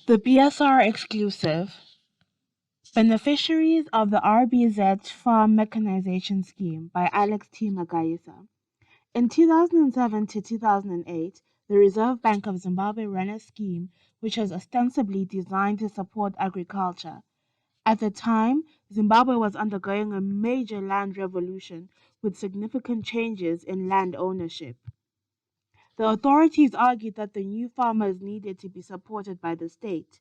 The BSR exclusive. Beneficiaries of the RBZ Farm Mechanization Scheme by Alex T. Magayisa. In 2007 to 2008, the Reserve Bank of Zimbabwe ran a scheme which was ostensibly designed to support agriculture. At the time, Zimbabwe was undergoing a major land revolution with significant changes in land ownership. The authorities argued that the new farmers needed to be supported by the state.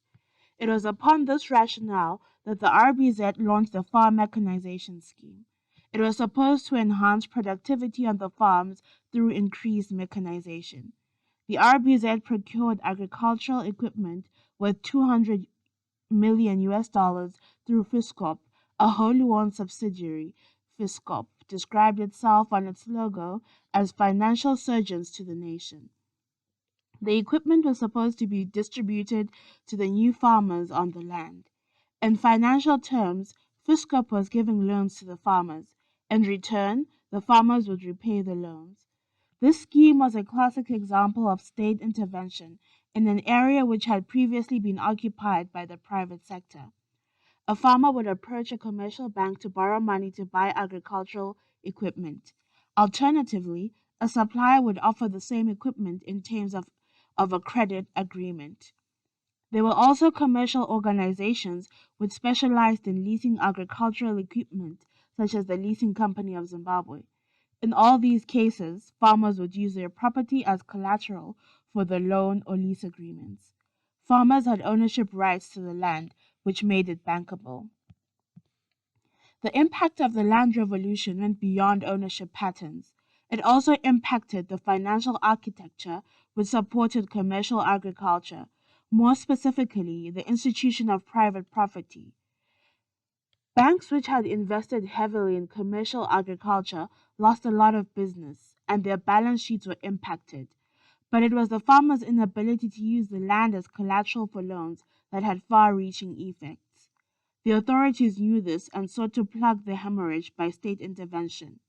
It was upon this rationale that the RBZ launched the Farm Mechanization Scheme. It was supposed to enhance productivity on the farms through increased mechanization. The RBZ procured agricultural equipment worth $200 million through Fiscorp, a wholly owned subsidiary. Fiscorp described itself on its logo as financial surgeons to the nation. The equipment was supposed to be distributed to the new farmers on the land. In financial terms, Fiscorp was giving loans to the farmers. In return, the farmers would repay the loans. This scheme was a classic example of state intervention in an area which had previously been occupied by the private sector. A farmer would approach a commercial bank to borrow money to buy agricultural equipment. Alternatively, a supplier would offer the same equipment in terms of a credit agreement. There were also commercial organizations which specialized in leasing agricultural equipment, such as the Leasing Company of Zimbabwe. In all these cases, farmers would use their property as collateral for the loan or lease agreements. Farmers had ownership rights to the land, which made it bankable. The impact of the land revolution went beyond ownership patterns. It also impacted the financial architecture which supported commercial agriculture, more specifically, the institution of private property. Banks which had invested heavily in commercial agriculture lost a lot of business, and their balance sheets were impacted. But it was the farmers' inability to use the land as collateral for loans that had far-reaching effects. The authorities knew this and sought to plug the hemorrhage by state intervention.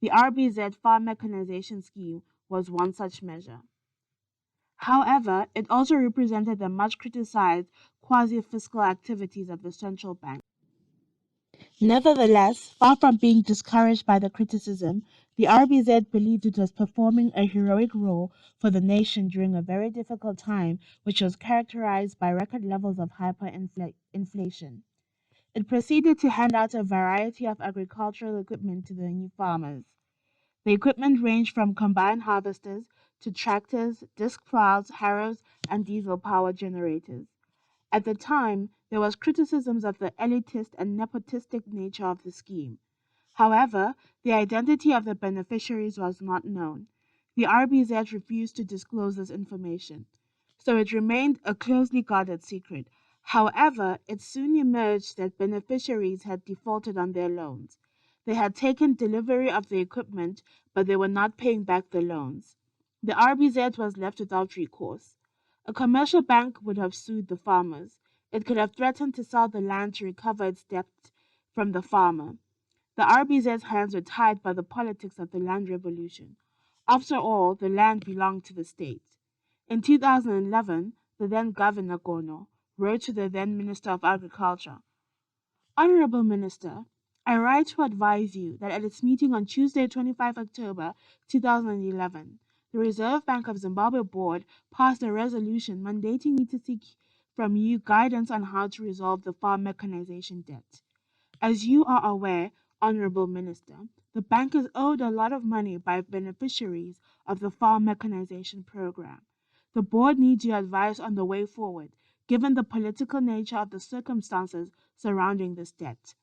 The RBZ Farm Mechanization Scheme was one such measure. However, it also represented the much criticized quasi-fiscal activities of the central bank. Nevertheless, far from being discouraged by the criticism, the RBZ believed it was performing a heroic role for the nation during a very difficult time, which was characterized by record levels of hyperinflation. It proceeded to hand out a variety of agricultural equipment to the new farmers. The equipment ranged from combine harvesters to tractors, disc plows, harrows, and diesel power generators. At the time, there was criticisms of the elitist and nepotistic nature of the scheme. However, the identity of the beneficiaries was not known. The RBZ refused to disclose this information, so it remained a closely guarded secret. However, it soon emerged that beneficiaries had defaulted on their loans. They had taken delivery of the equipment, but they were not paying back the loans. The RBZ was left without recourse. A commercial bank would have sued the farmers. It could have threatened to sell the land to recover its debt from the farmer. The RBZ's hands were tied by the politics of the land revolution. After all, the land belonged to the state. In 2011, the then Governor Gono wrote to the then Minister of Agriculture, "Honorable Minister, I write to advise you that at its meeting on Tuesday, 25 October 2011, the Reserve Bank of Zimbabwe Board passed a resolution mandating me to seek from you guidance on how to resolve the farm mechanization debt. As you are aware, Honorable Minister, the bank is owed a lot of money by beneficiaries of the farm mechanization program. The board needs your advice on the way forward, given the political nature of the circumstances surrounding this debt.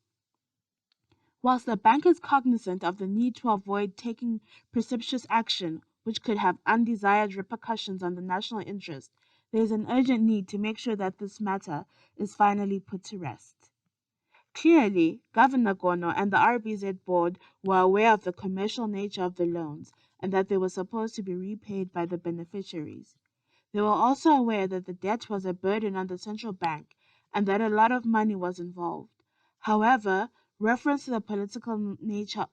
Whilst the bank is cognizant of the need to avoid taking precipitous action which could have undesired repercussions on the national interest, there is an urgent need to make sure that this matter is finally put to rest." Clearly, Governor Gono and the RBZ board were aware of the commercial nature of the loans and that they were supposed to be repaid by the beneficiaries. They were also aware that the debt was a burden on the central bank and that a lot of money was involved. However, reference to the political nature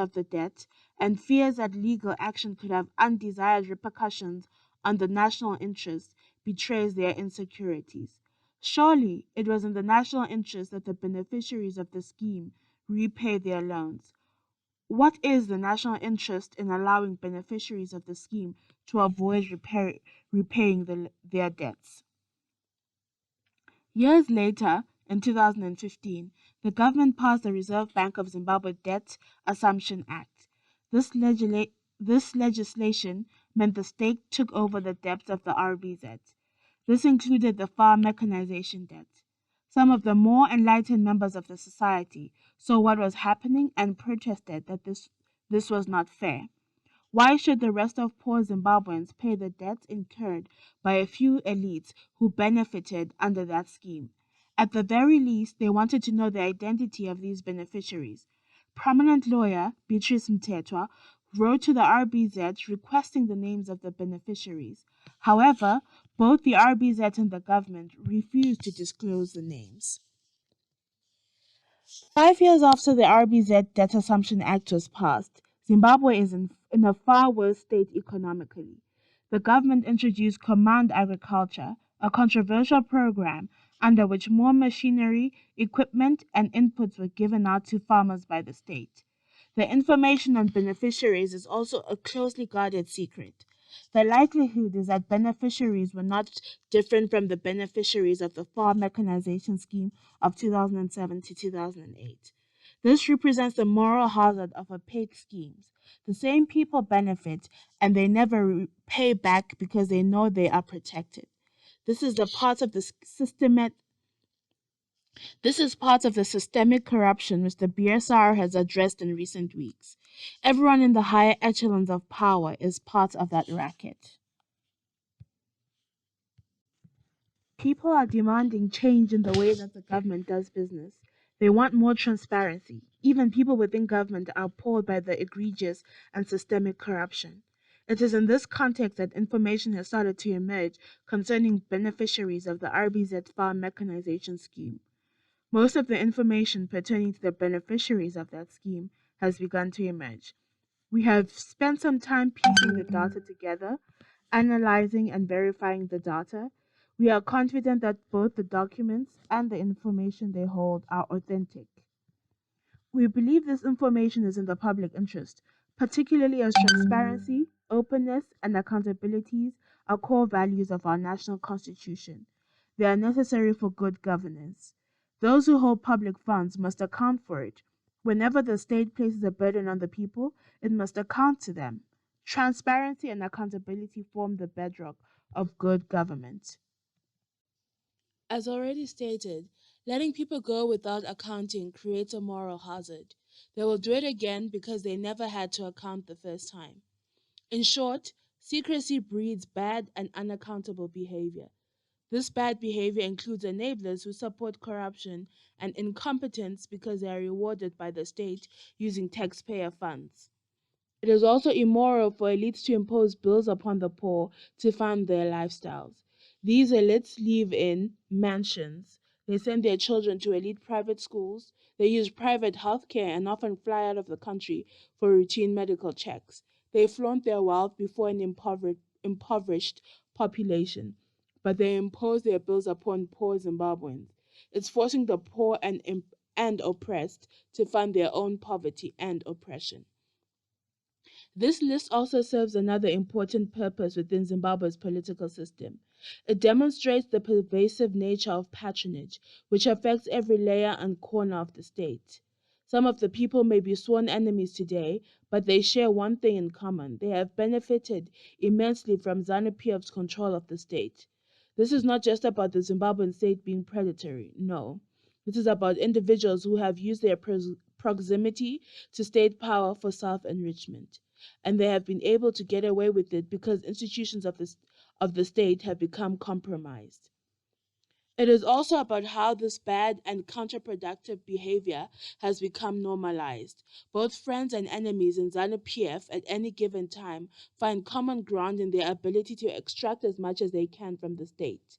of the debt and fears that legal action could have undesired repercussions on the national interest betrays their insecurities. Surely it was in the national interest that the beneficiaries of the scheme repay their loans. What is the national interest in allowing beneficiaries of the scheme to avoid repaying their debts? Years later, in 2015, the government passed the Reserve Bank of Zimbabwe Debt Assumption Act. This legislation meant the state took over the debts of the RBZ. This included the Farm Mechanization Debt. Some of the more enlightened members of the society saw what was happening and protested that this was not fair. Why should the rest of poor Zimbabweans pay the debts incurred by a few elites who benefited under that scheme? At the very least, they wanted to know the identity of these beneficiaries. Prominent lawyer Beatrice Mtetwa wrote to the RBZ requesting the names of the beneficiaries. However, both the RBZ and the government refused to disclose the names. 5 years after the RBZ Debt Assumption Act was passed, Zimbabwe is in a far worse state economically. The government introduced Command Agriculture, a controversial program under which more machinery, equipment, and inputs were given out to farmers by the state. The information on beneficiaries is also a closely guarded secret. The likelihood is that beneficiaries were not different from the beneficiaries of the Farm Mechanization Scheme of 2007 to 2008. This represents the moral hazard of opaque schemes. The same people benefit and they never pay back because they know they are protected. This is the part of the systemic this is part of the systemic corruption which the BSR has addressed in recent weeks. Everyone in the higher echelons of power is part of that racket. People are demanding change in the way that the government does business. They want more transparency. Even people within government are appalled by the egregious and systemic corruption. It is in this context that information has started to emerge concerning beneficiaries of the RBZ Farm Mechanization Scheme. Most of the information pertaining to the beneficiaries of that scheme has begun to emerge. We have spent some time piecing the data together, analyzing and verifying the data. We are confident that both the documents and the information they hold are authentic. We believe this information is in the public interest, particularly as transparency, openness, and accountabilities are core values of our national constitution. They are necessary for good governance. Those who hold public funds must account for it. Whenever the state places a burden on the people, it must account to them. Transparency and accountability form the bedrock of good government. As already stated, letting people go without accounting creates a moral hazard. They will do it again because they never had to account the first time. In short, secrecy breeds bad and unaccountable behavior. This bad behavior includes enablers who support corruption and incompetence because they are rewarded by the state using taxpayer funds. It is also immoral for elites to impose bills upon the poor to fund their lifestyles. These elites live in mansions. They send their children to elite private schools. They use private healthcare and often fly out of the country for routine medical checks. They flaunt their wealth before an impoverished population, but they impose their bills upon poor Zimbabweans. It's forcing the poor and oppressed to fund their own poverty and oppression. This list also serves another important purpose within Zimbabwe's political system. It demonstrates the pervasive nature of patronage, which affects every layer and corner of the state. Some of the people may be sworn enemies today, but they share one thing in common. They have benefited immensely from ZANU-PF's control of the state. This is not just about the Zimbabwean state being predatory, no. This is about individuals who have used their proximity to state power for self-enrichment, and they have been able to get away with it because institutions of the state have become compromised. It is also about how this bad and counterproductive behavior has become normalized. Both friends and enemies in ZANU-PF at any given time find common ground in their ability to extract as much as they can from the state.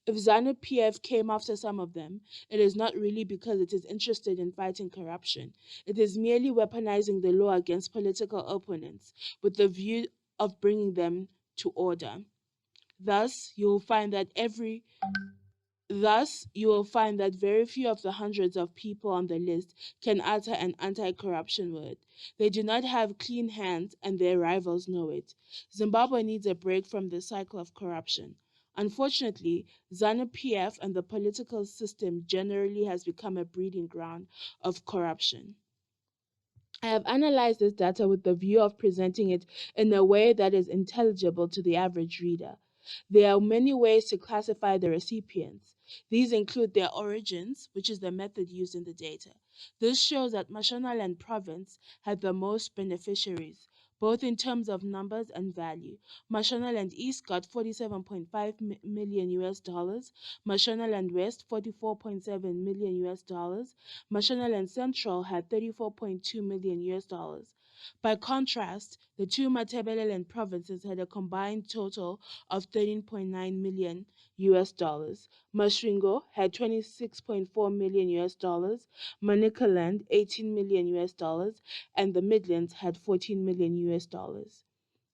If ZANU-PF came after some of them, it is not really because it is interested in fighting corruption. It is merely weaponizing the law against political opponents with the view of bringing them to order. Thus, you will find that very few of the hundreds of people on the list can utter an anti-corruption word. They do not have clean hands and their rivals know it. Zimbabwe needs a break from the cycle of corruption. Unfortunately, ZANU-PF and the political system generally has become a breeding ground of corruption. I have analyzed this data with the view of presenting it in a way that is intelligible to the average reader. There are many ways to classify the recipients. These include their origins, which is the method used in the data. This shows that Mashonaland province had the most beneficiaries, both in terms of numbers and value. Mashonaland East got 47.5 million US dollars, Mashonaland West 44.7 million US dollars, Mashonaland Central had 34.2 million US dollars. By contrast, the two Matabeleland provinces had a combined total of 13.9 million US dollars. Masringo had 26.4 million US dollars, Manicaland 18 million US dollars, and the Midlands had 14 million US dollars.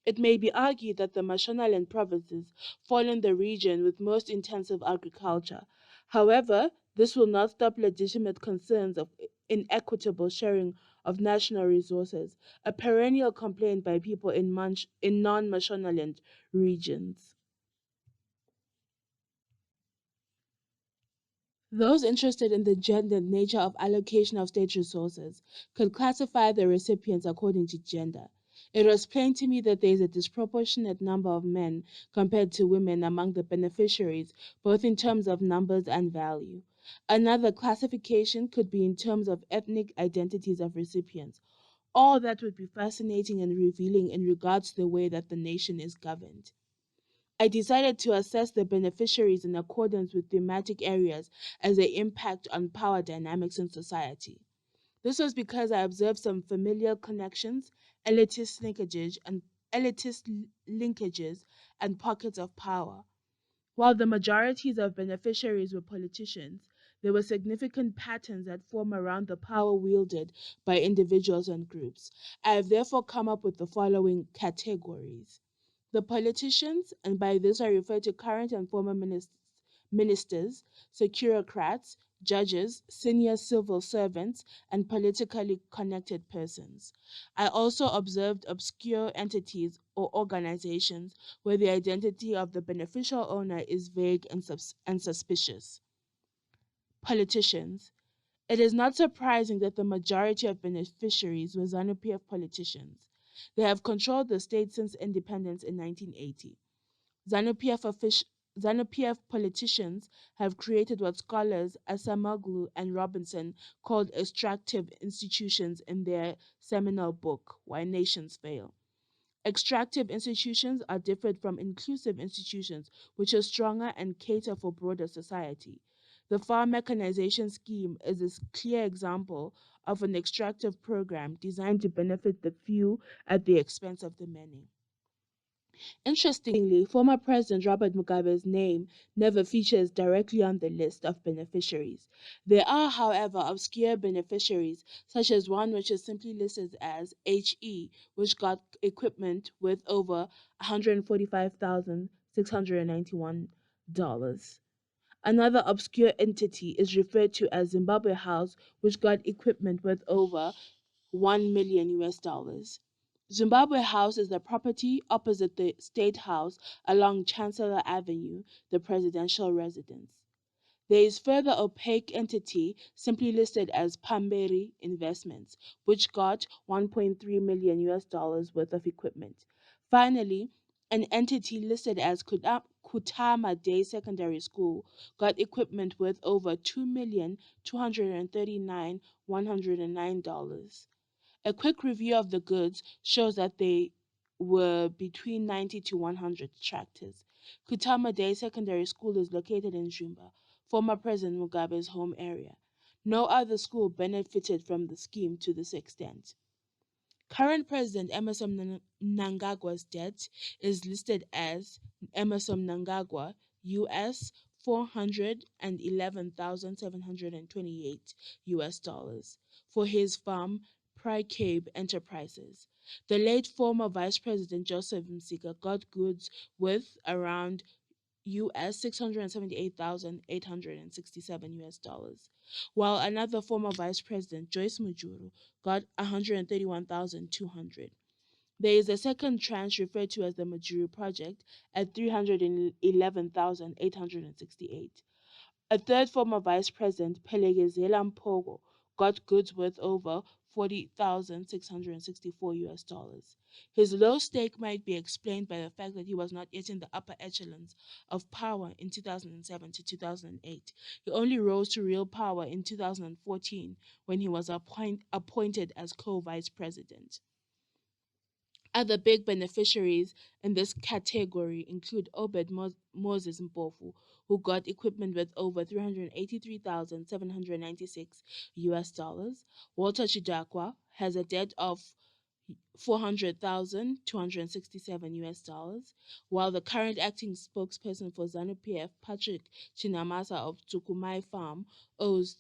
It may be argued that the Mashonaland provinces fall in the region with most intensive agriculture. However, this will not stop legitimate concerns of inequitable sharing of national resources, a perennial complaint by people in non-Mashonaland regions. Those interested in the gendered nature of allocation of state resources could classify the recipients according to gender. It was plain to me that there is a disproportionate number of men compared to women among the beneficiaries, both in terms of numbers and value. Another classification could be in terms of ethnic identities of recipients. All that would be fascinating and revealing in regards to the way that the nation is governed. I decided to assess the beneficiaries in accordance with thematic areas as they impact on power dynamics in society. This was because I observed some familial connections, elitist linkages, and pockets of power. While the majorities of beneficiaries were politicians, there were significant patterns that form around the power wielded by individuals and groups. I have therefore come up with the following categories. The politicians, and by this I refer to current and former ministers, securocrats, judges, senior civil servants, and politically connected persons. I also observed obscure entities or organizations where the identity of the beneficial owner is vague and suspicious. Politicians. It is not surprising that the majority of beneficiaries were ZANU-PF politicians. They have controlled the state since independence in 1980. ZANU-PF politicians have created what scholars Asamoglu and Robinson called extractive institutions in their seminal book, Why Nations Fail. Extractive institutions are different from inclusive institutions, which are stronger and cater for broader society. The farm mechanization scheme is a clear example of an extractive program designed to benefit the few at the expense of the many. Interestingly, former President Robert Mugabe's name never features directly on the list of beneficiaries. There are, however, obscure beneficiaries, such as one which is simply listed as HE, which got equipment worth over $145,691. Another obscure entity is referred to as Zimbabwe House, which got equipment worth over 1 million US dollars. Zimbabwe House is the property opposite the State House along Chancellor Avenue, the presidential residence. There is further opaque entity simply listed as Pamberi Investments, which got 1.3 million US dollars worth of equipment. Finally, an entity listed as Kutama Day Secondary School got equipment worth over $2,239,109. A quick review of the goods shows that they were between 90 to 100 tractors. Kutama Day Secondary School is located in Jumba, former President Mugabe's home area. No other school benefited from the scheme to this extent. Current President Emerson Mnangagwa's debt is listed as Emerson Mnangagwa, US 411,728 US dollars for his farm Cape Enterprises. The late former Vice President Joseph Msika got goods worth around US 678,867 US dollars, while another former Vice President Joyce Mujuru got 131,200. There is a second tranche referred to as the Mujuru Project at 311,868. A third former vice president, Pelegezela Mpogo, got goods worth over 40,664 US dollars. His low stake might be explained by the fact that he was not yet in the upper echelons of power in 2007 to 2008. He only rose to real power in 2014 when he was appointed as co-vice president. Other big beneficiaries in this category include Obed Moses Mpofu, who got equipment worth over 383,796 US dollars. Walter Chidakwa has a debt of 400,267 US dollars, while the current acting spokesperson for ZANU-PF, Patrick Chinamasa of Tukumai Farm, owes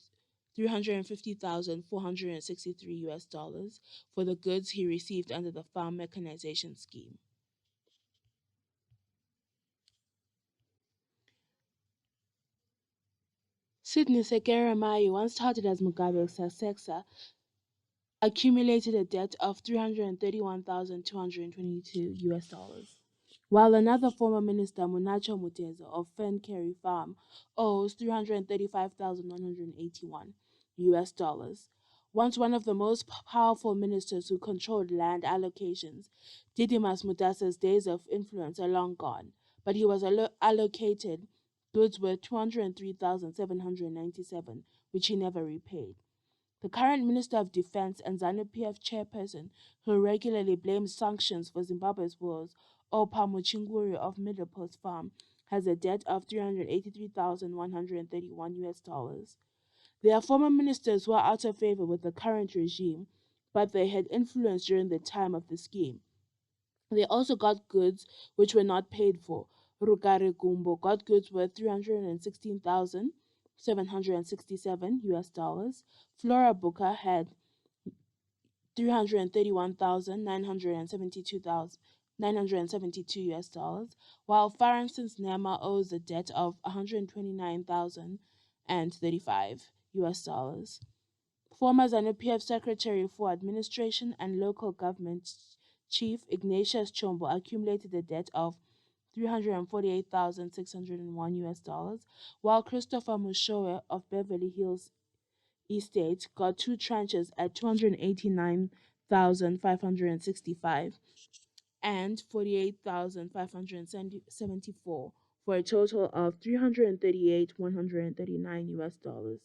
350,463 US dollars for the goods he received under the Farm Mechanization Scheme. Sidney Sekera Mai, once touted as Mugabe's successor, accumulated a debt of 331,222 US dollars, while another former minister, Munacho Muteza of Fenkerry Farm, owes 335,181 US dollars. Once one of the most powerful ministers who controlled land allocations, Didimas Mutasa's days of influence are long gone, but he was allocated goods worth 203,797, which he never repaid. The current Minister of Defense and ZANU-PF chairperson, who regularly blames sanctions for Zimbabwe's wars, Opa Muchinguri of Middlepost Farm, has a debt of 383,131 US dollars. There are former ministers who are out of favor with the current regime, but they had influence during the time of the scheme. They also got goods which were not paid for. Rugare Gumbo got goods worth 316,767 US dollars. Flora Booker had 331,972 US dollars, while Francis Nema owes a debt of 129,035 US dollars. Former ZANU-PF Secretary for Administration and Local Government Chief Ignatius Chombo accumulated a debt of 348,601 US dollars, while Christopher Mushoe of Beverly Hills Estate got two tranches at 289,565 and 48,574 for a total of 338,139 US dollars.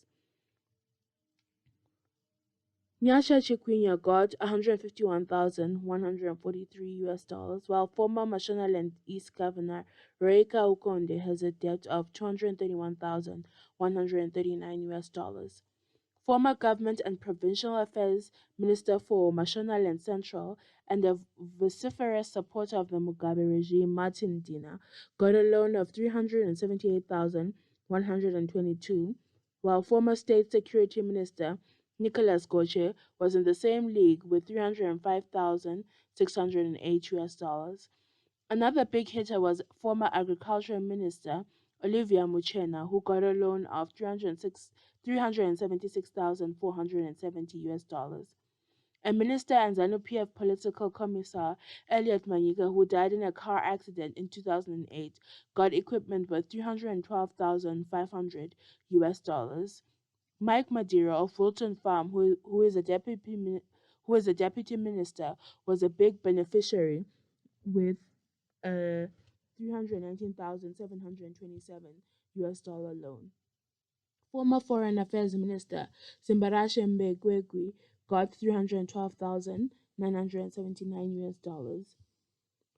Nyasha Chikwinya got 151,143 US dollars, while former Mashonaland East Governor Reika Ukonde has a debt of 231,139 US dollars. Former Government and Provincial Affairs Minister for Mashonaland Central and a vociferous supporter of the Mugabe regime, Martin Dina, got a loan of 378,122, while former State Security Minister Nicholas Goche was in the same league with 305,608 US dollars. Another big hitter was former Agriculture Minister Olivia Muchena, who got a loan of 376,470 US dollars. A minister and ZANU-PF political commissar, Elliot Manyiga, who died in a car accident in 2008, got equipment worth 312,500 US dollars. Mike Madeira of Fulton Farm, who is a deputy minister, was a big beneficiary with a 319,727 US dollar loan. Former Foreign Affairs Minister Simbarashe Mbegwegwi got 312,979 US dollars.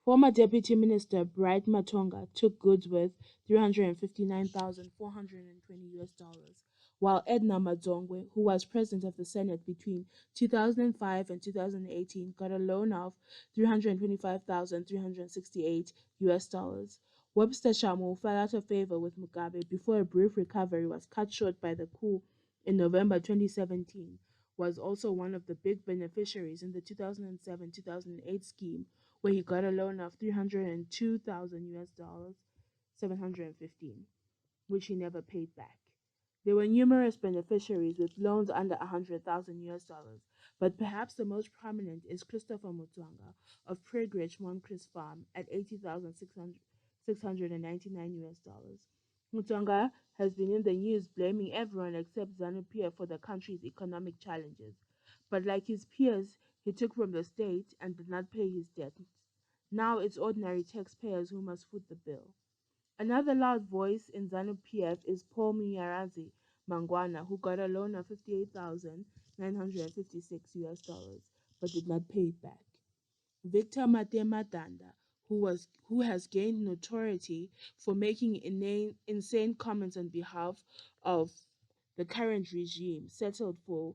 Former Deputy Minister Bright Matonga took goods worth 359,420 US dollars, while Edna Madzongwe, who was President of the Senate between 2005 and 2018, got a loan of 325,368 US dollars. Webster Shamu fell out of favor with Mugabe before a brief recovery was cut short by the coup in November 2017, was also one of the big beneficiaries in the 2007-2008 scheme, where he got a loan of 302,000 US dollars, 715, which he never paid back. There were numerous beneficiaries with loans under 100,000 US dollars, but perhaps the most prominent is Christopher Mutswanga of Prague Ridge Moncrief Farm at 80,699 US dollars. Mutswanga has been in the news blaming everyone except ZANU-PF for the country's economic challenges. But like his peers, he took from the state and did not pay his debts. Now it's ordinary taxpayers who must foot the bill. Another loud voice in ZANU-PF is Paul Munyarazi Mangwana, who got a loan of 58,956 US dollars, but did not pay it back. Victor Matema Danda, who has gained notoriety for making insane comments on behalf of the current regime, settled for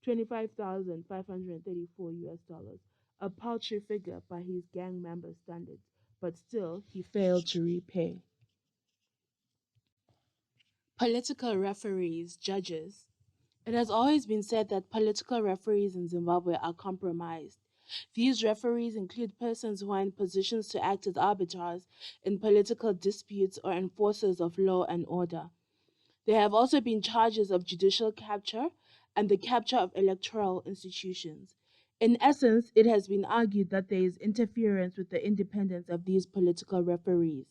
25,534 US dollars, a paltry figure by his gang member standards, but still he failed to repay. Political referees, judges. It has always been said that political referees in Zimbabwe are compromised. These referees include persons who are in positions to act as arbiters in political disputes or enforcers of law and order. There have also been charges of judicial capture and the capture of electoral institutions. In essence, it has been argued that there is interference with the independence of these political referees.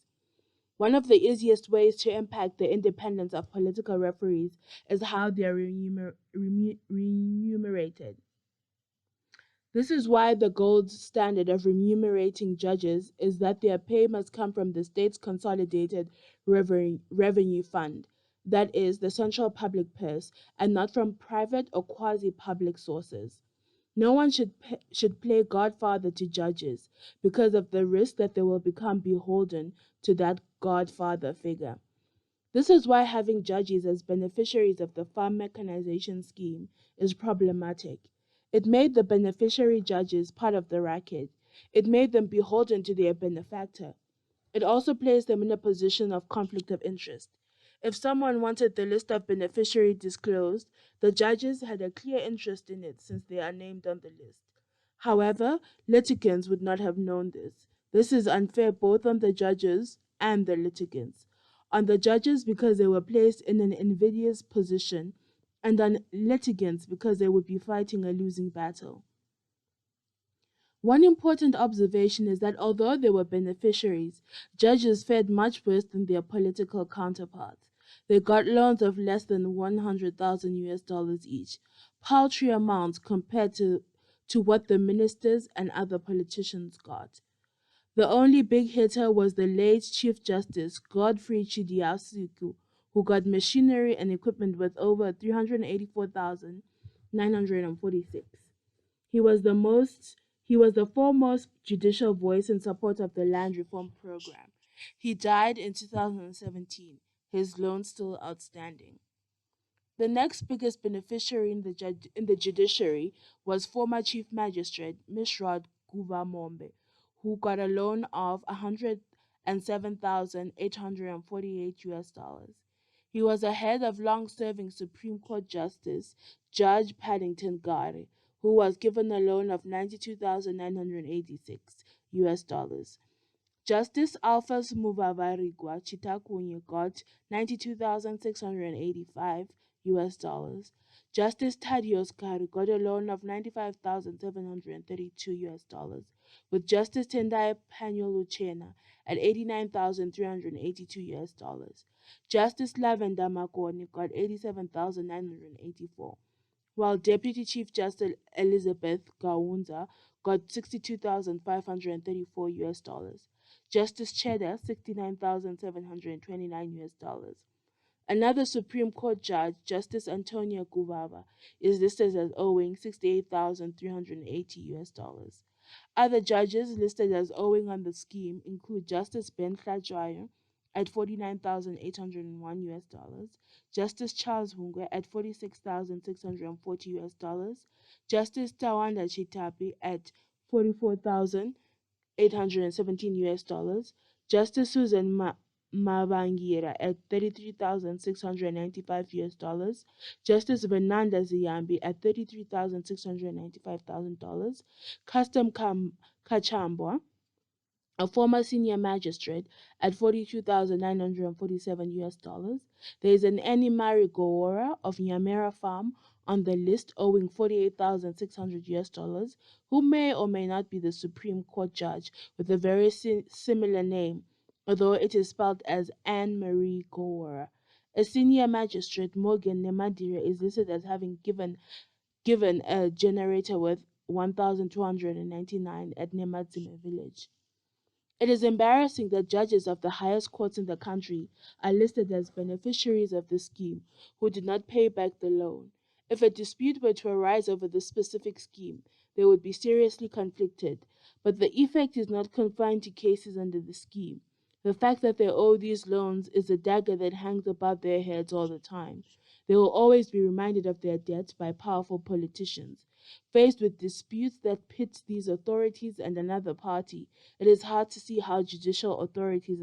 One of the easiest ways to impact the independence of political referees is how they are remunerated. This is why the gold standard of remunerating judges is that their pay must come from the state's consolidated revenue fund, that is, the central public purse, and not from private or quasi public sources. No one should play godfather to judges because of the risk that they will become beholden to that godfather figure. This is why having judges as beneficiaries of the farm mechanization scheme is problematic. It made the beneficiary judges part of the racket. It made them beholden to their benefactor. It also placed them in a position of conflict of interest. If someone wanted the list of beneficiaries disclosed, the judges had a clear interest in it since they are named on the list. However, litigants would not have known this. This is unfair both on the judges and the litigants. On the judges because they were placed in an invidious position, and on litigants because they would be fighting a losing battle. One important observation is that although they were beneficiaries, judges fared much worse than their political counterparts. They got loans of less than 100,000 US dollars each, paltry amounts compared to what the ministers and other politicians got. The only big hitter was the late Chief Justice Godfrey Chidiasuku, who got machinery and equipment worth over 384,946. He was the most he was the foremost judicial voice in support of the land reform program. He died in 2017, his loan still outstanding. The next biggest beneficiary in the judiciary was former Chief Magistrate Mishrod Guvamombe, who got a loan of 107,848 US dollars. He was ahead of long-serving Supreme Court Justice Judge Paddington Gare, who was given a loan of 92,986 US dollars. Justice Alphas Muvavarigwa Chitakunye got 92,685 US dollars. Justice Thaddeus Kari got a loan of 95,732 US dollars, with Justice Tendai Panyol Uchena at 89,382 US dollars. Justice Lavender Makoni got 87,984, while Deputy Chief Justice Elizabeth Gaunza got 62,534 US dollars. Justice Cheddar, 69,729 US dollars. Another Supreme Court judge, Justice Antonia Guvava, is listed as owing 68,380 US dollars. Other judges listed as owing on the scheme include Justice Ben Khlajwayo at 49,801 US dollars, Justice Charles Hungwe at 46,640 US dollars, Justice Tawanda Chitapi at 44,817 US dollars, Justice Susan Mabangira at $33,695, Justice Venanda Ziyambi at $33,695,000, Kachambwa, a former senior magistrate, at 42,947 US dollars. There is an Annie Mary Gowora of Nyamera Farm on the list owing 48,600 US dollars, who may or may not be the Supreme Court judge with a very similar name, although it is spelled as Anne Marie Gowora. A senior magistrate, Morgan Nemadira, is listed as having given a generator worth 1,299 at Nemadzime village. It is embarrassing that judges of the highest courts in the country are listed as beneficiaries of the scheme who did not pay back the loan. If a dispute were to arise over this specific scheme, they would be seriously conflicted, but the effect is not confined to cases under the scheme. The fact that they owe these loans is a dagger that hangs above their heads all the time. They will always be reminded of their debts by powerful politicians. Faced with disputes that pit these authorities and another party, it is hard to see how judicial authorities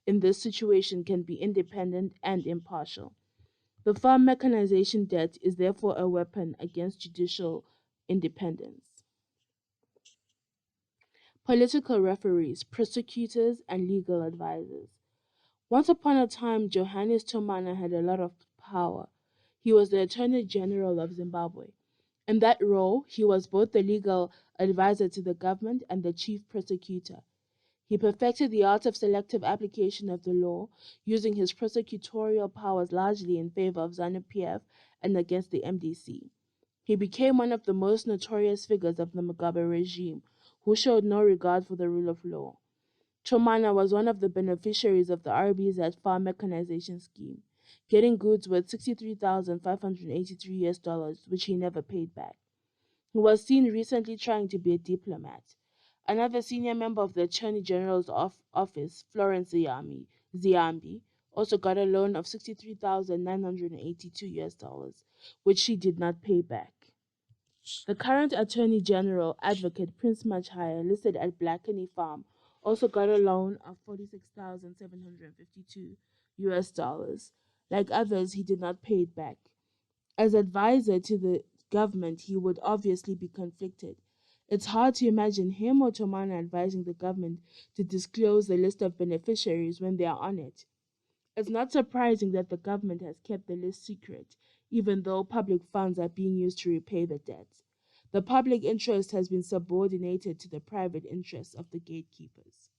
in this situation can be independent and impartial. The Farm Mechanization Debt is therefore a weapon against judicial independence. Political referees, prosecutors, and legal advisors. Once upon a time, Johannes Tomana had a lot of power. He was the Attorney General of Zimbabwe. In that role, he was both the legal advisor to the government and the chief prosecutor. He perfected the art of selective application of the law, using his prosecutorial powers largely in favor of ZANU-PF and against the MDC. He became one of the most notorious figures of the Mugabe regime, who showed no regard for the rule of law. Chomana was one of the beneficiaries of the RBZ Farm Mechanization Scheme, getting goods worth 63,583 US dollars, which he never paid back. He was seen recently trying to be a diplomat. Another senior member of the Attorney General's office, Florence Ziambi, also got a loan of 63,982 US dollars, which she did not pay back. The current Attorney General, Advocate Prince Machaya, listed at Blackney Farm, also got a loan of 46,752 US dollars. Like others, he did not pay it back. As advisor to the government, he would obviously be conflicted. It's hard to imagine him or Tomana advising the government to disclose the list of beneficiaries when they are on it. It's not surprising that the government has kept the list secret, even though public funds are being used to repay the debt. The public interest has been subordinated to the private interests of the gatekeepers.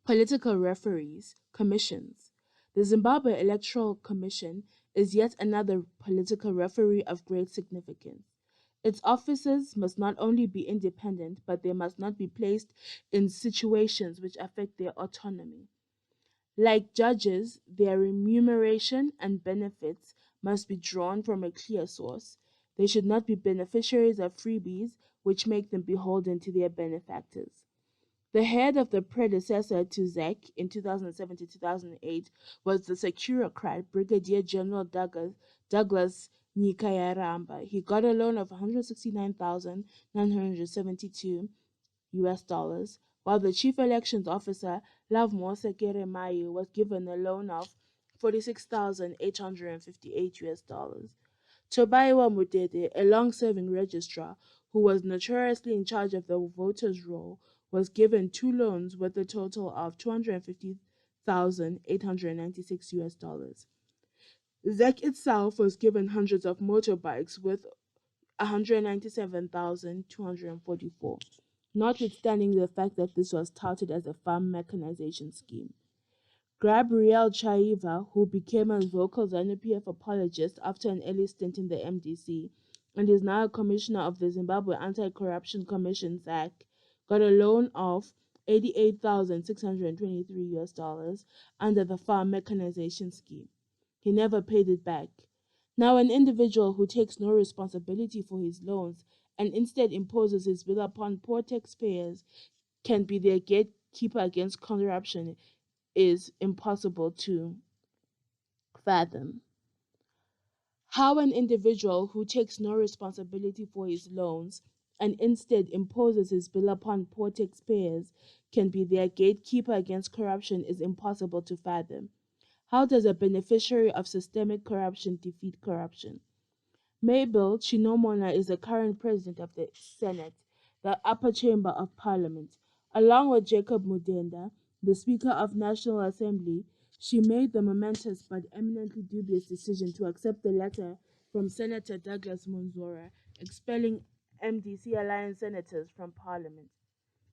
Political referees, commissions. The Zimbabwe Electoral Commission is yet another political referee of great significance. Its officers must not only be independent, but they must not be placed in situations which affect their autonomy. Like judges, their remuneration and benefits must be drawn from a clear source. They should not be beneficiaries of freebies, which make them beholden to their benefactors. The head of the predecessor to ZEC in 2007 to 2008 was the securocrat Brigadier General Douglas Nikayaramba. He got a loan of 169,972 US dollars, while the chief elections officer, Love Mosekere Mayu, was given a loan of 46,858 US dollars. Tobaiwa Mudede, a long-serving registrar who was notoriously in charge of the voters' roll, was given two loans worth a total of 250,896 US dollars. ZEC itself was given hundreds of motorbikes worth 197,244, notwithstanding the fact that this was touted as a farm mechanization scheme. Gabriel Chaiva, who became a vocal ZANU-PF apologist after an early stint in the MDC and is now a commissioner of the Zimbabwe Anti-Corruption Commission (ZAC), got a loan of 88,623 US dollars under the farm mechanization scheme. He never paid it back. Now, an individual who takes no responsibility for his loans and instead imposes his bill upon poor taxpayers can be their gatekeeper against corruption is impossible to fathom. How an individual who takes no responsibility for his loans and instead imposes his bill upon poor taxpayers can be their gatekeeper against corruption is impossible to fathom. How does a beneficiary of systemic corruption defeat corruption? Mabel Chinomona is the current president of the Senate, the upper chamber of parliament. Along with Jacob Mudenda, the Speaker of National Assembly, she made the momentous but eminently dubious decision to accept the letter from Senator Douglas Munzora expelling MDC Alliance senators from parliament.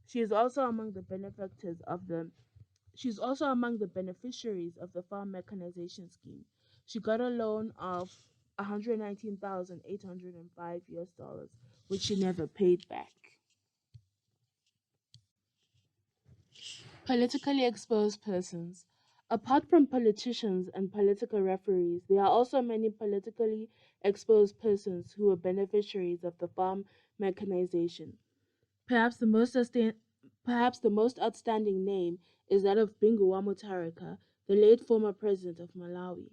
She is also among the benefactors of the She's also among the beneficiaries of the Farm Mechanization Scheme. She got a loan of 119,805 US dollars, which she never paid back. Politically exposed persons. Apart from politicians and political referees, there are also many politically exposed persons who were beneficiaries of the farm mechanization. Perhaps the most sustain- Perhaps the most outstanding name is that of Bingu wa Mutharika, the late former president of Malawi.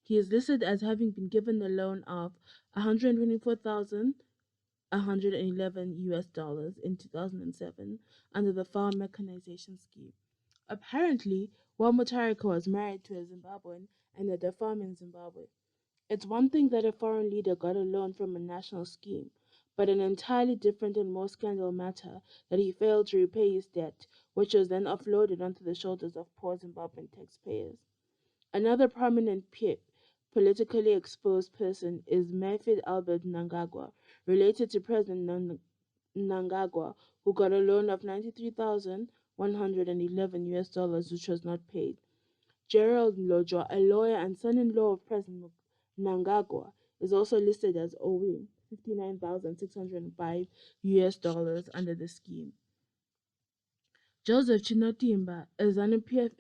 He is listed as having been given a loan of 124,111 US dollars in 2007 under the Farm Mechanization Scheme. Apparently, Mutharika was married to a Zimbabwean and had a farm in Zimbabwe. It's one thing that a foreign leader got a loan from a national scheme, but an entirely different and more scandal matter that he failed to repay his debt, which was then offloaded onto the shoulders of poor Zimbabwean taxpayers. Another prominent politically exposed person is Mayfield Albert Nangagwa, related to President Nangagwa, who got a loan of 93,111 US dollars, which was not paid. Gerald Mlojwa, a lawyer and son-in-law of President Mnangagwa, is also listed as owing 59,605 US dollars under the scheme. Joseph Chinotimba, a ZANU-PF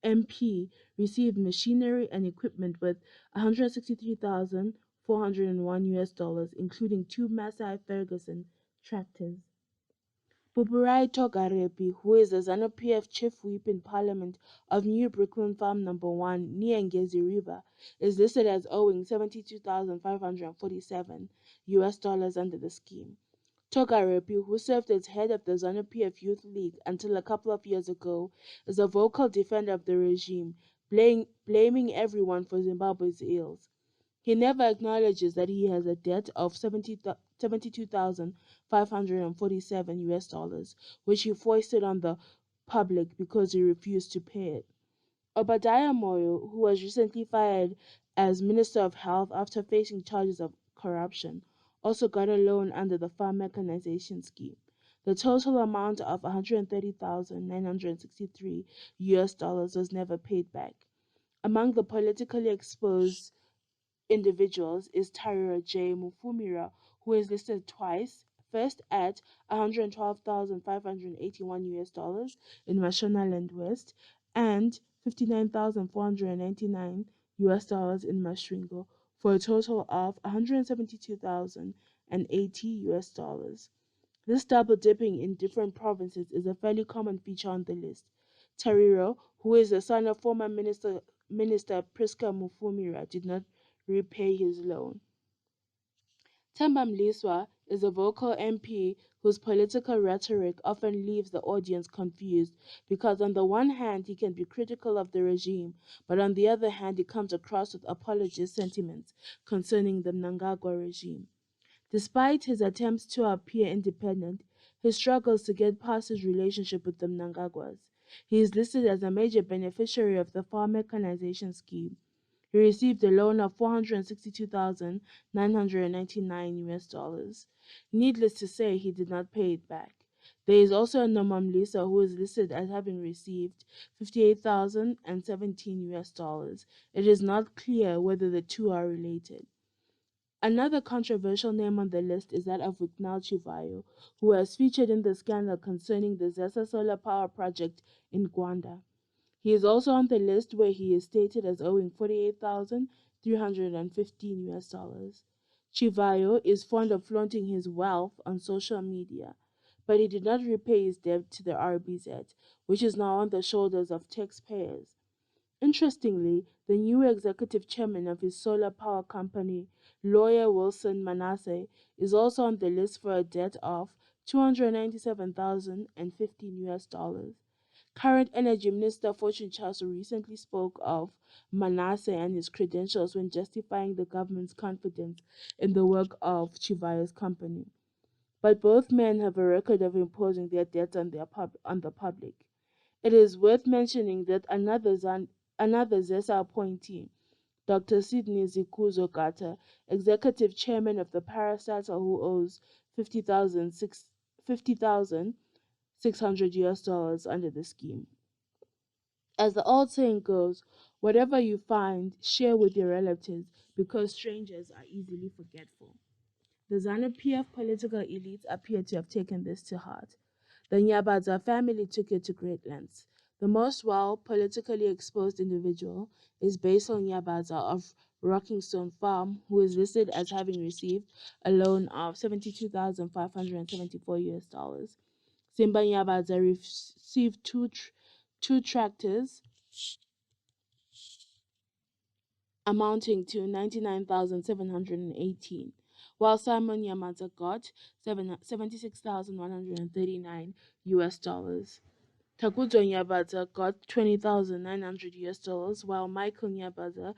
MP, received machinery and equipment worth 163,401 US dollars, including two Massey Ferguson tractors. Buburai Togarepi, who is the ZANU-PF chief whip in Parliament of New Brooklyn Farm Number 1 near Ngezi River, is listed as owing 72,547 US dollars under the scheme. Togarepi, who served as head of the ZANU-PF Youth League until a couple of years ago, is a vocal defender of the regime, blaming everyone for Zimbabwe's ills. He never acknowledges that he has a debt of 72,547 US dollars, which he foisted on the public because he refused to pay it. Obadiah Moyo, who was recently fired as Minister of Health after facing charges of corruption, also got a loan under the Farm Mechanization Scheme. The total amount of 130,963 US dollars was never paid back. Among the politically exposed individuals is Tariro J. Mufumira, who is listed twice, first at 112,581 US dollars in Mashonaland West and 59,499 US dollars in Mashringo, for a total of 172,080 US dollars. This double dipping in different provinces is a fairly common feature on the list. Tariro, who is the son of former Minister Priska Mufumira, did not repay his loan. Themba Mliswa is a vocal MP whose political rhetoric often leaves the audience confused because on the one hand he can be critical of the regime, but on the other hand he comes across with apologist sentiments concerning the Mnangagwa regime. Despite his attempts to appear independent, he struggles to get past his relationship with the Mnangagwas. He is listed as a major beneficiary of the Farm Mechanization Scheme. He received a loan of 462,999 US dollars. Needless to say, he did not pay it back. There is also a Nomam Lisa who is listed as having received 58,017 US dollars. It is not clear whether the two are related. Another controversial name on the list is that of Wignal Chivayo, who has featured in the scandal concerning the Zesa solar power project in Gwanda. He is also on the list where he is stated as owing 48,315 US dollars. Chivayo is fond of flaunting his wealth on social media, but he did not repay his debt to the RBZ, which is now on the shoulders of taxpayers. Interestingly, the new executive chairman of his solar power company lawyer Wilson Manasseh, is also on the list for a debt of 297,015 US dollars. Current Energy Minister Fortune Chasu recently spoke of Manasseh and his credentials when justifying the government's confidence in the work of Chivayo's company. But both men have a record of imposing their debts on, on the public. It is worth mentioning that another ZESA appointee, Dr. Sidney Zikuzo Gata, executive chairman of the parastatal who owes 50,600 US dollars under the scheme. As the old saying goes, whatever you find, share with your relatives because strangers are easily forgetful. The ZANU-PF political elites appear to have taken this to heart. The Nyabaza family took it to great lengths. The most politically exposed individual is Basil Nyabaza of Rockingstone Farm, who is listed as having received a loan of 72,574 US dollars. Simba Nyabaza received two tractors amounting to 99,718, while Simon Yamada got 76,139 US dollars. Takuzo Nyabada got 20,900 US dollars, while Michael Nyabada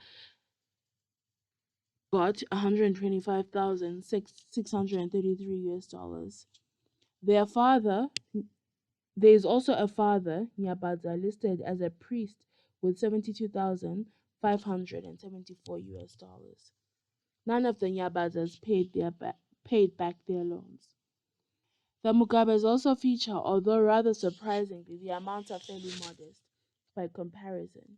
got 125,633 US dollars. Their father, there is also a father, Nyabada, listed as a priest with 72,574 US dollars. None of the Nyabazas paid back their loans. The Mugabes also feature, although rather surprisingly, the amounts are fairly modest by comparison.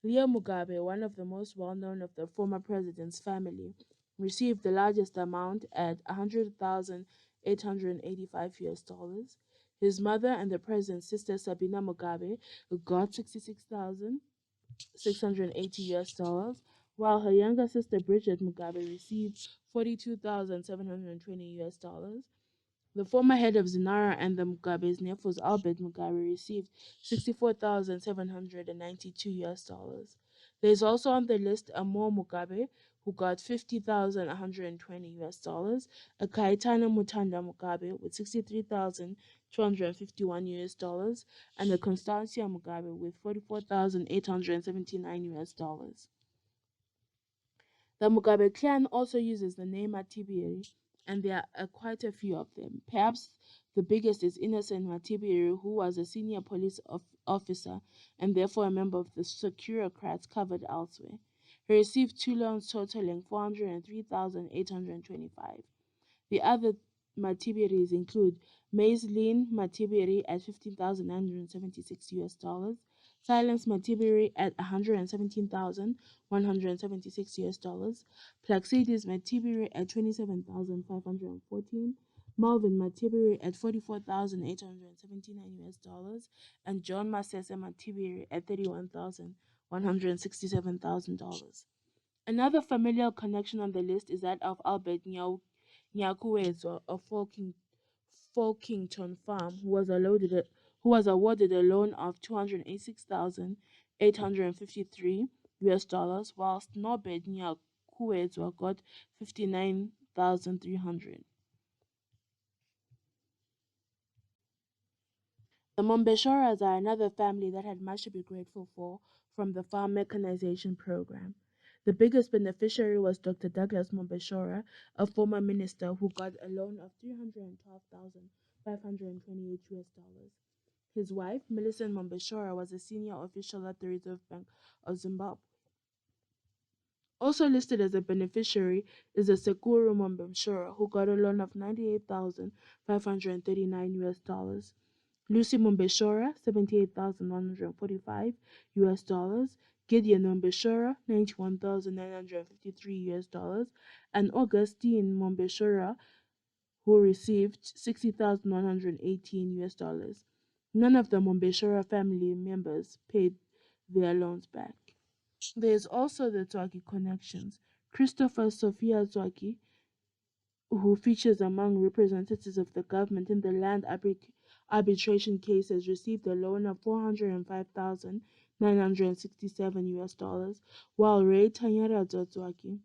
Leo Mugabe, one of the most well-known of the former president's family, received the largest amount at 100,885 US dollars. His mother and the president's sister Sabina Mugabe got 66,680 US dollars, while her younger sister Bridget Mugabe received 42,720 US dollars. The former head of Zinara and the Mugabe's nephews Albert Mugabe received 64,792 US dollars. There is also on the list a Mo Mugabe who got 50,120 US dollars, a Kaitana Mutanda Mugabe with 63,251 US dollars, and a Constancia Mugabe with 44,879 US dollars. The Mugabe clan also uses the name Matibiri, and there are quite a few of them. Perhaps the biggest is Innocent Matibiri, who was a senior police officer and therefore a member of the Securocrats covered elsewhere. He received two loans totaling 403,825. The other Matibiris include Maislin Matibiri at 15,976 US dollars, Silence Matibiri at 117,176 US dollars, Plaxides Matibiri at 27,514, Malvin Matibiri at 44,879 US dollars, and John Masese Matibiri at 31,167,000 dollars. Another familial connection on the list is that of Albert Nyakuezo of Folkington Farm, who was awarded a loan of 286,853 US dollars, whilst Norbert Nyakuezo got 59,300. The Mombeshoras are another family that had much to be grateful for from the Farm Mechanization Program. The biggest beneficiary was Dr. Douglas Mombeshora, a former minister who got a loan of 312,528 US dollars. His wife, Millicent Mombeshora, was a senior official at the Reserve Bank of Zimbabwe. Also listed as a beneficiary is a Sekuru Mombeshora, who got a loan of 98,539 US dollars. Lucy Mombeshora, 78,145 US dollars, Gideon Mombeshora, 91,953 US dollars, and Augustine Mombeshora, who received 60,118 US dollars. None of the Mombeshora family members paid their loans back. There is also the Zwaki connections. Christopher Sophia Zwaki, who features among representatives of the government in the land arbitration cases, received a loan of 405,967 US dollars, while Ray Tanyara Zwaki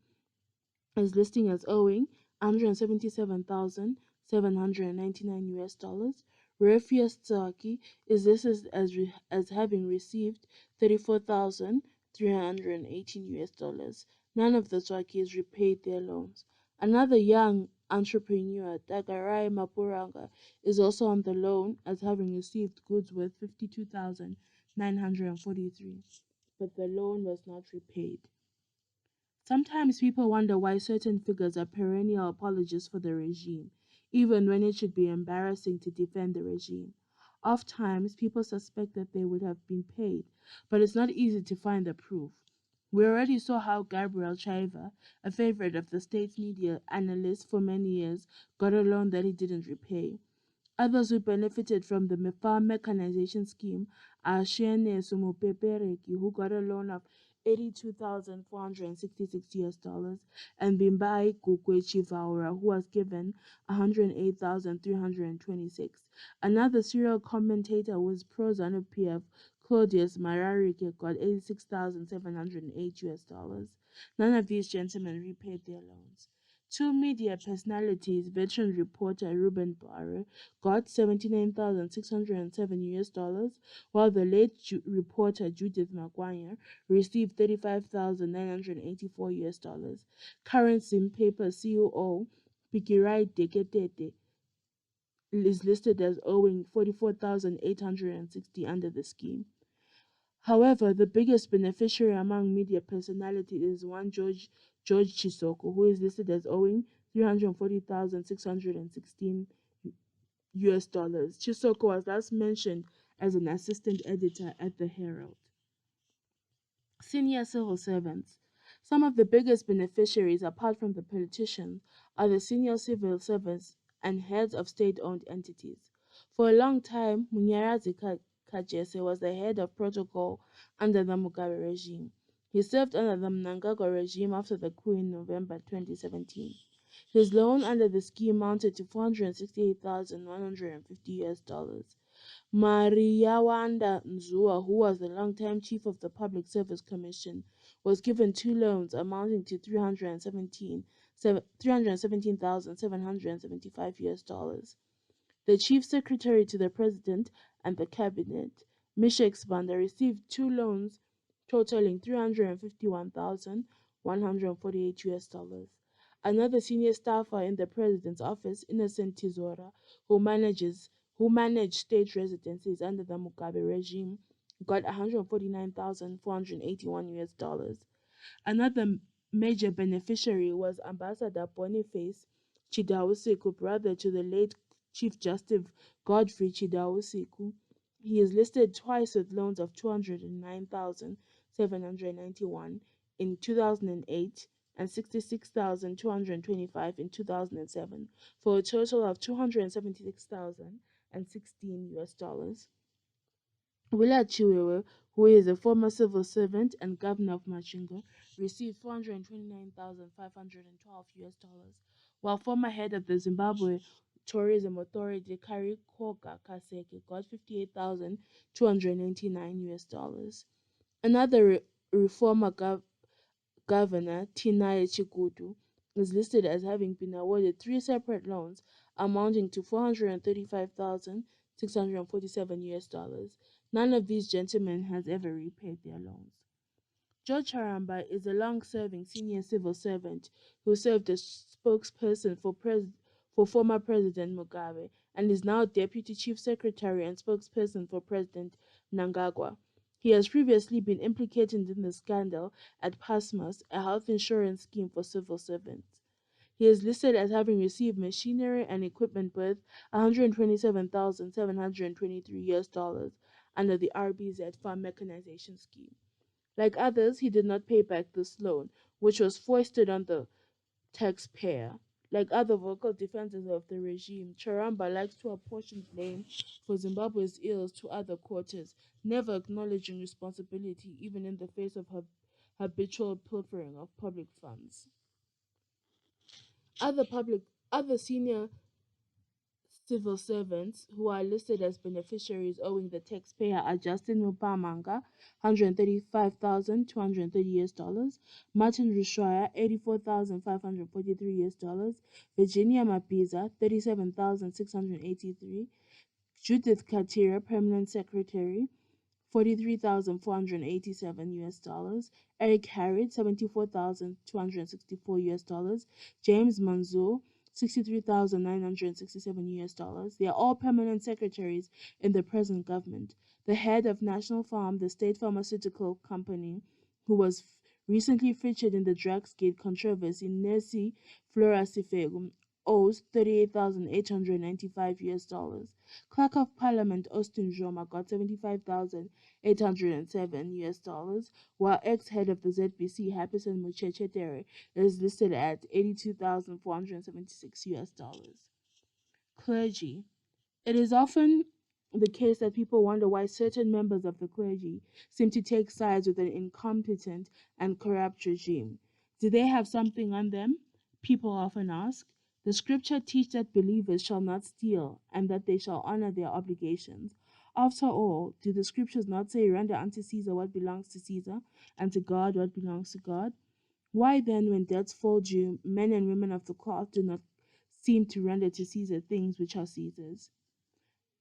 is listing as owing $177,799. Refius Tsaki is listed as having received 34,318 US dollars. None of the Tsakis repaid their loans. Another young entrepreneur, Dagarai Mapuranga, is also on the loan as having received goods worth 52,943, but the loan was not repaid. Sometimes people wonder why certain figures are perennial apologists for the regime, even when it should be embarrassing to defend the regime. Oftentimes, people suspect that they would have been paid, but it's not easy to find the proof. We already saw how Gabriel Chaiva, a favorite of the state's media analysts for many years, got a loan that he didn't repay. Others who benefited from the farm mechanization scheme are Shene Sumopepereki, who got a loan of 82,466 US dollars, and Bimbai Kukwe Chivaura, who was given 108,326. Another serial commentator was pro-ZANU PF Claudius Mararike, got 86,708 US dollars. None of these gentlemen repaid their loans. Two media personalities, veteran reporter Ruben Barre got 79,607 US dollars, while the late reporter Judith Maguire received 35,984 US dollars. Current Zim paper COO Pikirai Deketete is listed as owing 44,860 under the scheme. However, the biggest beneficiary among media personalities is one George Chisoko, who is listed as owing 340,616 US dollars. Chisoko was last mentioned as an assistant editor at the Herald. Senior civil servants. Some of the biggest beneficiaries, apart from the politicians, are the senior civil servants and heads of state-owned entities. For a long time, Munyarazi Kajese was the head of protocol under the Mugabe regime. He served under the Mnangagwa regime after the coup in November 2017. His loan under the scheme amounted to 468,150 US dollars. Mariawanda Nzua, who was the longtime chief of the Public Service Commission, was given two loans amounting to 317,775 US dollars. The chief secretary to the president and the cabinet, Mishek Banda, received two loans totaling 351,148 US dollars. Another senior staffer in the president's office, Innocent Tizora, who managed state residencies under the Mugabe regime, got 149,481 US dollars. Another major beneficiary was Ambassador Boniface Chidausiku, brother to the late Chief Justice Godfrey Chidausiku. He is listed twice with loans of 209,791 in 2008 and 66,225 in 2007, for a total of 276,016 US dollars. Willa Chiwewe, who is a former civil servant and governor of Machingo, received 429,512 US dollars, while former head of the Zimbabwe Tourism Authority, Kari Koga Kaseke, got 58,299 US dollars. Another reformer governor, Tinai Chikudu, is listed as having been awarded three separate loans amounting to 435,647 US dollars. None of these gentlemen has ever repaid their loans. George Haramba is a long-serving senior civil servant who served as spokesperson for former President Mugabe and is now Deputy Chief Secretary and spokesperson for President Mnangagwa. He has previously been implicated in the scandal at PASMAS, a health insurance scheme for civil servants. He is listed as having received machinery and equipment worth 127,723 US dollars under the RBZ Farm Mechanization Scheme. Like others, he did not pay back this loan, which was foisted on the taxpayer. Like other vocal defenders of the regime, Charamba likes to apportion blame for Zimbabwe's ills to other quarters, never acknowledging responsibility even in the face of habitual pilfering of public funds. Other public, other senior Civil servants who are listed as beneficiaries owing the taxpayer are Justin Mupamanga, $135,230, Martin Rushwaya, $84,543, Virginia Mabiza, $37,683, Judith Katira, permanent secretary, $43,487, Eric Harrod, $74,264, James Manzoor, $63,967. They are all permanent secretaries in the present government. The head of National Farm, the state pharmaceutical company, who was recently featured in the Drugsgate controversy, Nessie Flora Sifegu, owes $38,895. Clerk of Parliament Austin Joma got 75,807 US dollars, while ex-head of the ZBC Happison Muchechetere is listed at 82,476 US dollars. Clergy. It is often the case that people wonder why certain members of the clergy seem to take sides with an incompetent and corrupt regime. Do they have something on them? People often ask. The scripture teach that believers shall not steal and that they shall honor their obligations. After all, do the scriptures not say, render unto Caesar what belongs to Caesar, and to God what belongs to God? Why then, when debts fall due, men and women of the cloth do not seem to render to Caesar things which are Caesar's?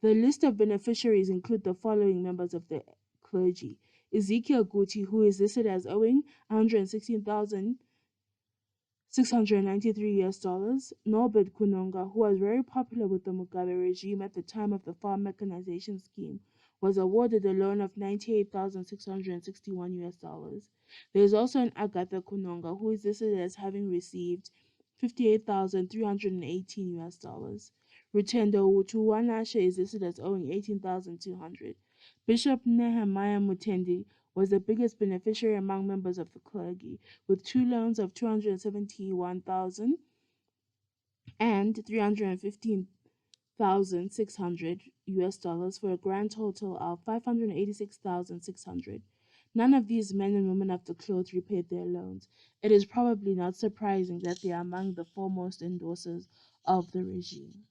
The list of beneficiaries include the following members of the clergy: Ezekiel Guti, who is listed as owing 116,693 US dollars; Norbert Kunonga, who was very popular with the Mugabe regime at the time of the Farm Mechanization Scheme, was awarded a loan of 98,661 US dollars. There is also an Agatha Kunonga, who is listed as having received 58,318 US dollars. Rutendo Wutuwanashe is listed as owing 18,200. Bishop Nehemiah Mutendi was the biggest beneficiary among members of the clergy, with two loans of 271,000 and 315,600 US dollars for a grand total of 586,600. None of these men and women of the cloth repaid their loans. It is probably not surprising that they are among the foremost endorsers of the regime.